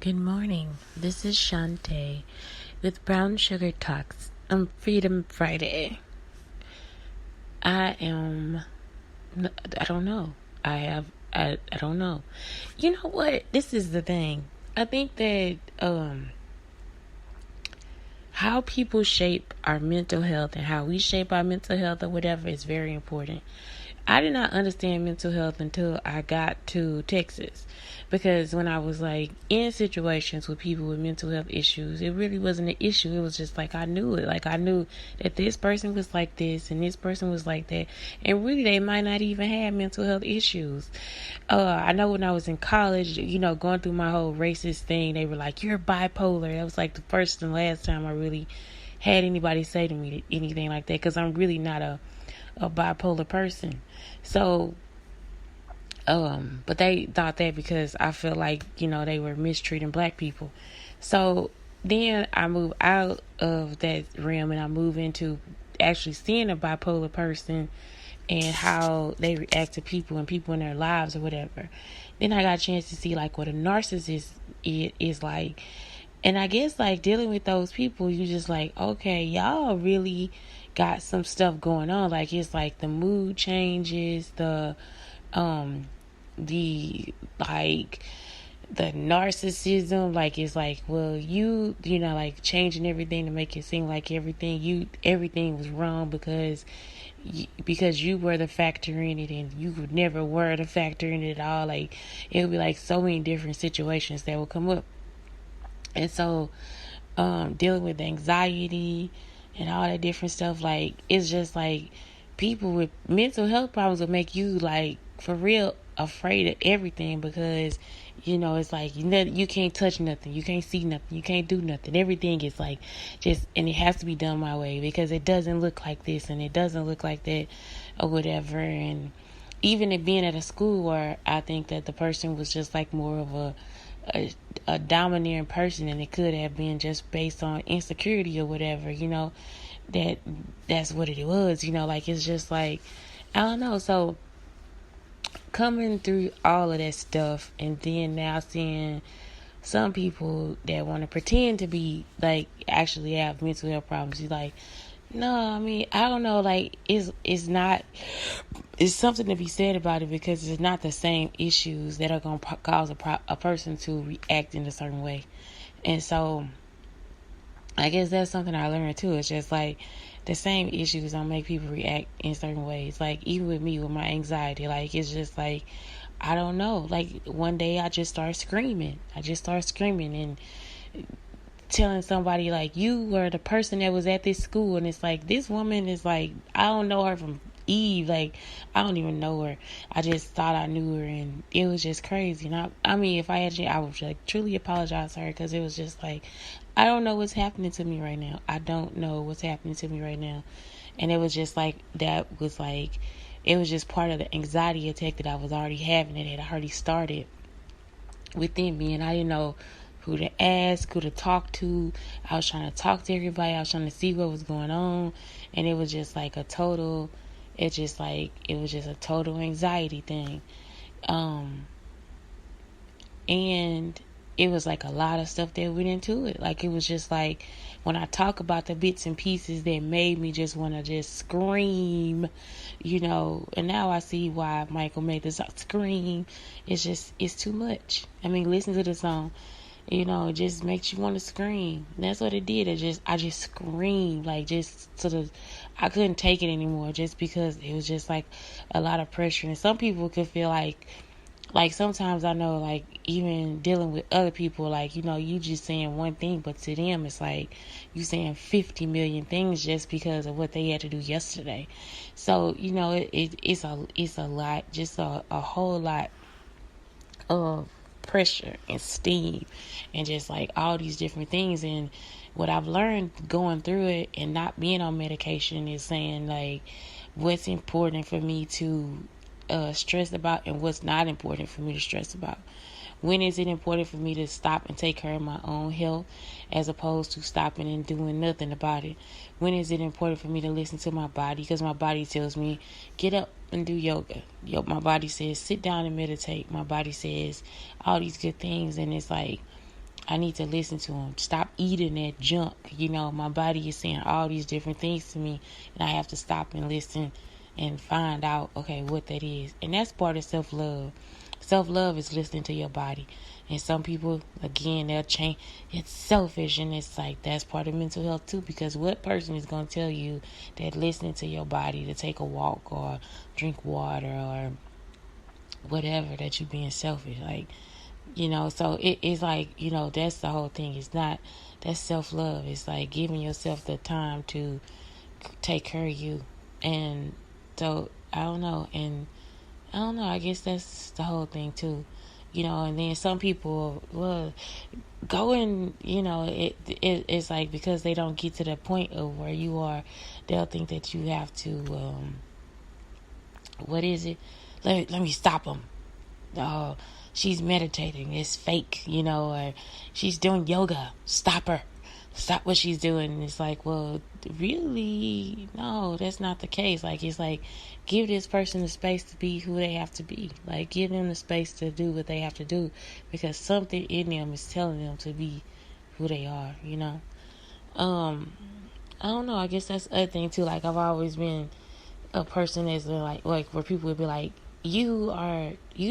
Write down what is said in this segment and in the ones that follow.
Good morning. This is Shantae with Brown Sugar Talks on Freedom Friday. I don't know. I don't know. You know what? This is the thing. I think that how people shape our mental health and how we shape our mental health or whatever is very important. I did not understand mental health until I got to Texas, because when I was in situations with people with mental health issues, it really wasn't an issue. It was just I knew it. I knew that this person was like this and this person was like that, and really they might not even have mental health issues. I know when I was in college, going through my whole racist thing, they were like, "You're bipolar." That was the first and last time I really had anybody say to me anything like that, because I'm really not a bipolar person. So, but they thought that because I feel they were mistreating black people. So then I move out of that realm and I move into actually seeing a bipolar person and how they react to people and people in their lives or whatever. Then I got a chance to see what a narcissist is like. And I guess dealing with those people, you just okay, y'all really got some stuff going on. It's the mood changes, the the narcissism, it's well, changing everything to make it seem like everything was wrong because you were the factor in it and you would never were the factor in it at all. It would be so many different situations that would come up. And so dealing with anxiety and all that different stuff, it's just people with mental health problems will make you for real afraid of everything, because it's you can't touch nothing, you can't see nothing, you can't do nothing. Everything is just, and it has to be done my way because it doesn't look like this and it doesn't look like that or whatever. And even it being at a school where I think that the person was just more of a domineering person, and it could have been just based on insecurity or whatever, that's what it was, it's just I don't know. So coming through all of that stuff, and then now seeing some people that want to pretend to be actually have mental health problems, you're no, I mean, I don't know, it's not, it's something to be said about it, because it's not the same issues that are going to cause a person to react in a certain way. And so I guess that's something I learned too. It's just the same issues don't make people react in certain ways. Even with me, with my anxiety, it's just I don't know. One day I just start screaming. And telling somebody you were the person that was at this school, and it's this woman is I don't know her from Eve, I don't even know her. I just thought I knew her, and it was just crazy. And I mean, if I had I would truly apologize to her, because it was just I don't know what's happening to me right now. I don't know what's happening to me right now. And it was just that was it was just part of the anxiety attack that I was already having, and it had already started within me, and I didn't know who to ask, who to talk to. I was trying to talk to everybody. I was trying to see what was going on, and it was just it was just a total anxiety thing. And it was a lot of stuff that went into it. It was just when I talk about the bits and pieces that made me just want to just scream, and now I see why Michael made this scream. It's too much. I mean, listen to the song. It just makes you want to scream. That's what it did. I just screamed, I couldn't take it anymore, just because it was just a lot of pressure. And some people could feel sometimes I know, even dealing with other people, you just saying one thing, but to them it's you saying 50 million things just because of what they had to do yesterday. So it's a lot, just a whole lot of pressure and steam and just all these different things. And what I've learned going through it and not being on medication is saying what's important for me to stress about and what's not important for me to stress about. When is it important for me to stop and take care of my own health as opposed to stopping and doing nothing about it? When is it important for me to listen to my body? Because my body tells me, get up and do yoga. My body says, sit down and meditate. My body says all these good things. And it's I need to listen to them. Stop eating that junk. My body is saying all these different things to me, and I have to stop and listen and find out, okay, what that is. And that's part of self-love. Self-love is listening to your body. And some people, again, they'll change. It's selfish, and it's like that's part of mental health too, because what person is going to tell you that listening to your body, to take a walk or drink water or whatever, that you're being selfish? So it's like, that's the whole thing. It's not, that's self-love. It's like giving yourself the time to take care of you. And so, I don't know. And I don't know, I guess that's the whole thing too. And then some people, well, go and, it's like because they don't get to the point of where you are, they'll think that you have to, what is it? Let me stop them. Oh, she's meditating. It's fake, or she's doing yoga. Stop her. Stop what she's doing. And it's like, well, really? No, that's not the case. Like, it's like, give this person the space to be who they have to be. Like, give them the space to do what they have to do, because something in them is telling them to be who they are, I don't know. I guess that's the other thing too. Like, I've always been a person that's been like where people would be like, you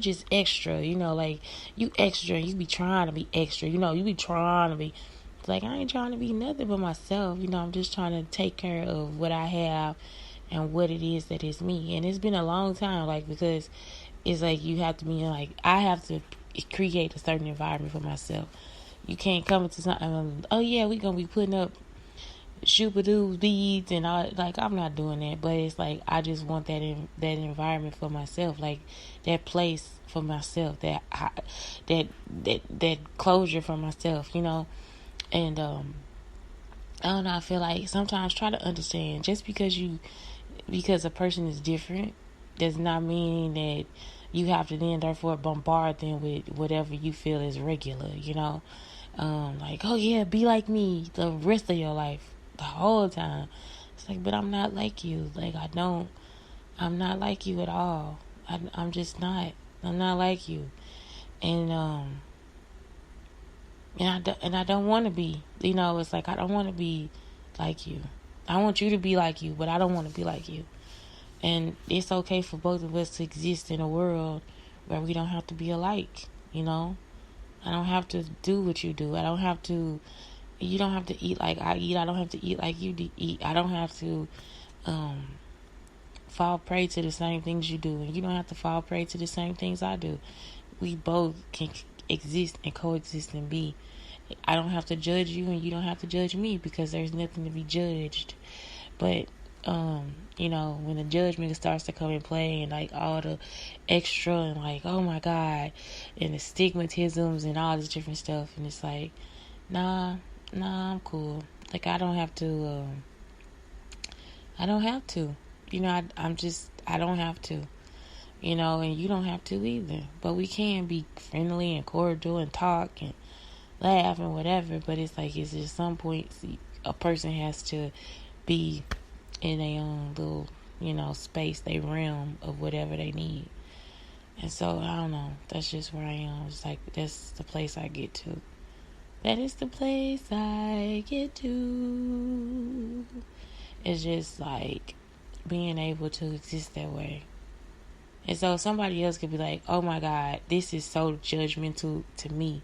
just extra, like you extra, and you be trying to be extra, you be trying to be. It's like, I ain't trying to be nothing but myself, I'm just trying to take care of what I have and what it is that is me. And it's been a long time, like, because it's like you have to be like, I have to create a certain environment for myself. You can't come into something, oh yeah, we gonna be putting up shoopadoo beads and all. Like, I'm not doing that, but it's like I just want that environment for myself, like that place for myself, that closure for myself, and I don't know, I feel like sometimes try to understand, just because a person is different does not mean that you have to then therefore bombard them with whatever you feel is regular, like, oh yeah, be like me the rest of your life, the whole time. It's like, but I'm not like you. Like, I'm not like you at all. I'm just not. I'm not like you. And I don't want to be. It's like, I don't want to be like you. I want you to be like you, but I don't want to be like you. And it's okay for both of us to exist in a world where we don't have to be alike. I don't have to do what you do. You don't have to eat like I eat. I don't have to eat like you eat. I don't have to fall prey to the same things you do. And you don't have to fall prey to the same things I do. We both can exist and coexist and be. I don't have to judge you, and you don't have to judge me, because there's nothing to be judged. But when the judgment starts to come in play, and like all the extra, and like, oh my God, and the stigmatisms and all this different stuff, and it's like, nah, I'm cool. Like, I don't have to, I don't have to, I don't have to, and you don't have to either. But we can be friendly and cordial and talk and laugh and whatever, but it's like, it's just some point a person has to be in their own little, space, their realm of whatever they need. And so, I don't know, that's just where I am. It's like, that's the place I get to. That is the place I get to. It's just like being able to exist that way. And so somebody else could be like, oh my God, this is so judgmental to me.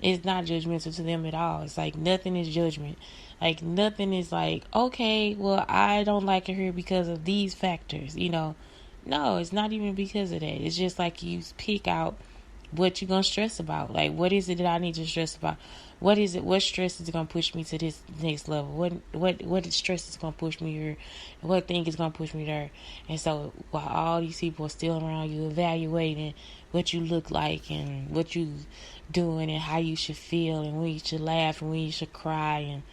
It's not judgmental to them at all. It's like nothing is judgment. Like nothing is like, okay, well, I don't like her because of these factors, No, it's not even because of that. It's just like you pick out what you're going to stress about. Like, what is it that I need to stress about? What is it? What stress is going to push me to this next level? What stress is going to push me here? What thing is going to push me there? And so while all these people are still around you evaluating what you look like and what you doing and how you should feel and when you should laugh and when you should cry and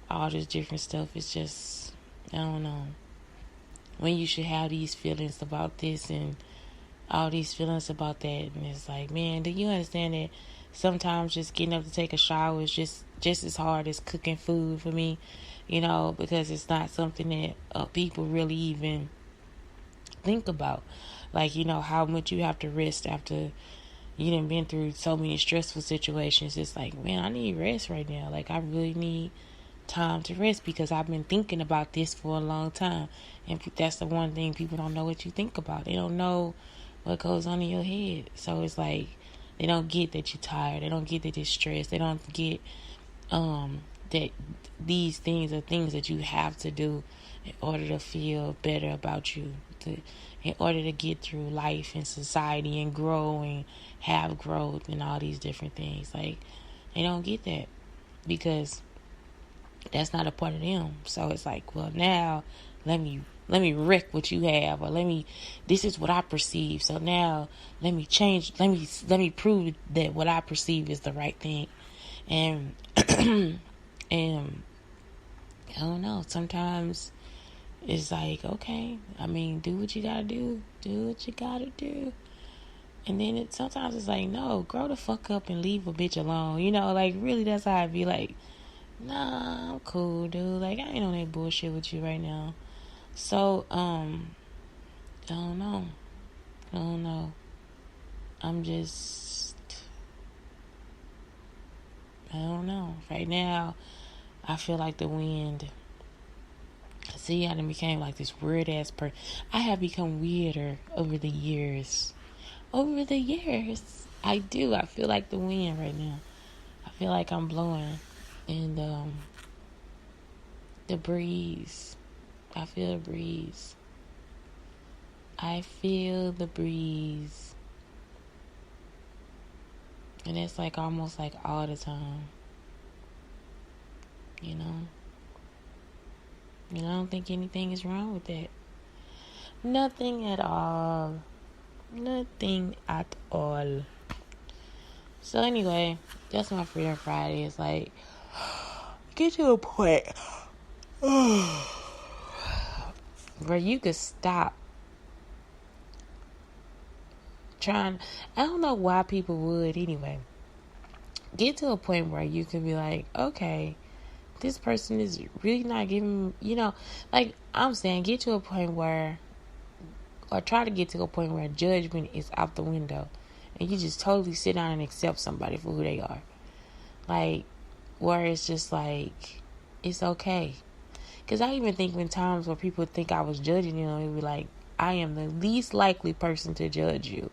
all this different stuff, it's just, I don't know. When you should have these feelings about this and all these feelings about that, and it's like, man, do you understand that sometimes just getting up to take a shower is just as hard as cooking food for me, because it's not something that people really even think about, like, how much you have to rest after you done been through so many stressful situations. It's like, man, I need rest right now. Like, I really need time to rest because I've been thinking about this for a long time. And that's the one thing people don't know what you think about. They don't know what goes on in your head. So it's like, they don't get that you're tired. They don't get that you're stressed. They don't get that these things are things that you have to do in order to feel better about you, in order to get through life and society and grow and have growth and all these different things. Like, they don't get that because that's not a part of them. So it's like, well, now let me wreck what you have, or this is what I perceive. So now let me change, let me prove that what I perceive is the right thing. And and I don't know, sometimes it's like, okay, I mean, do what you gotta do. Do what you gotta do. And then sometimes it's like, no, grow the fuck up and leave a bitch alone. You know, like, really, that's how I be like, nah, I'm cool, dude. Like, I ain't on that bullshit with you right now. So, I don't know. I'm just, I don't know. Right now, I feel like the wind. See, I done became like this weird ass person. I have become weirder over the years. I do. I feel like the wind right now. I feel like I'm blowing. And the breeze. I feel the breeze. And it's like almost like all the time. You know? And I don't think anything is wrong with that. Nothing at all. So anyway, that's my Freedom Friday. It's like, get to a point where you could stop trying. I don't know why people would anyway. Get to a point where you can be like, okay, this person is really not giving, like I'm saying, get to a point where, or try to get to a point where judgment is out the window and you just totally sit down and accept somebody for who they are. Like, where it's just like, it's okay. Because I even think when times where people think I was judging them, it would be like, I am the least likely person to judge you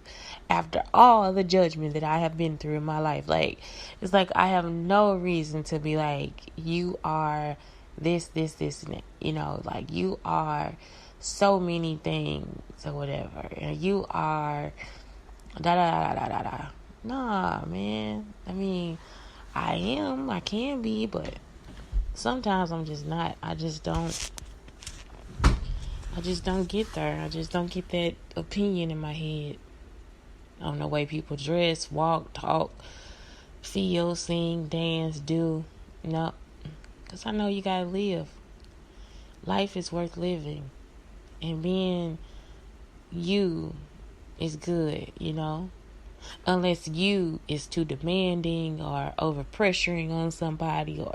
after all the judgment that I have been through in my life. Like, it's like I have no reason to be like, you are this, and that. Like, you are so many things or whatever. And you are da. Nah, man. I mean, I can be, but sometimes I'm just not. I just don't get there. I just don't get that opinion in my head on the way people dress, walk, talk, feel, sing, dance, do. No. Because I know you gotta live. Life is worth living. And being you is good, Unless you is too demanding or over pressuring on somebody or,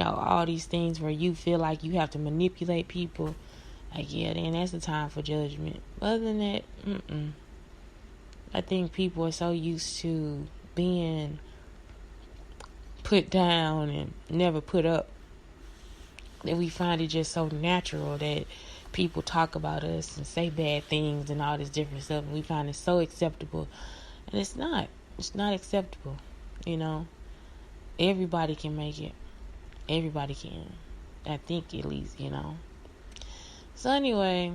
all these things where you feel like you have to manipulate people. Like, yeah, then that's the time for judgment. Other than that, I think people are so used to being put down and never put up that we find it just so natural that people talk about us and say bad things and all this different stuff, and we find it so acceptable. And it's not acceptable. Everybody can make it. Everybody can. I think, at least. So anyway,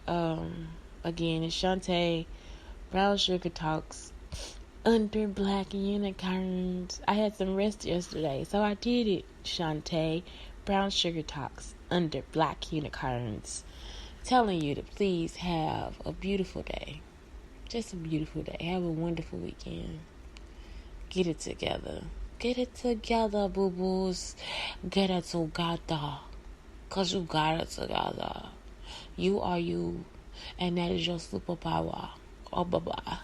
again, it's Shantae, Brown Sugar Talks, under Black Unicorns. I had some rest yesterday, so I did it. Shantae, Brown Sugar Talks, under Black Unicorns, telling you to please have a beautiful day. Just a beautiful day. Have a wonderful weekend. Get it together. Get it together, boo-boos. Get it together. Because you got it together. You are you. And that is your superpower. Oh, bye-bye.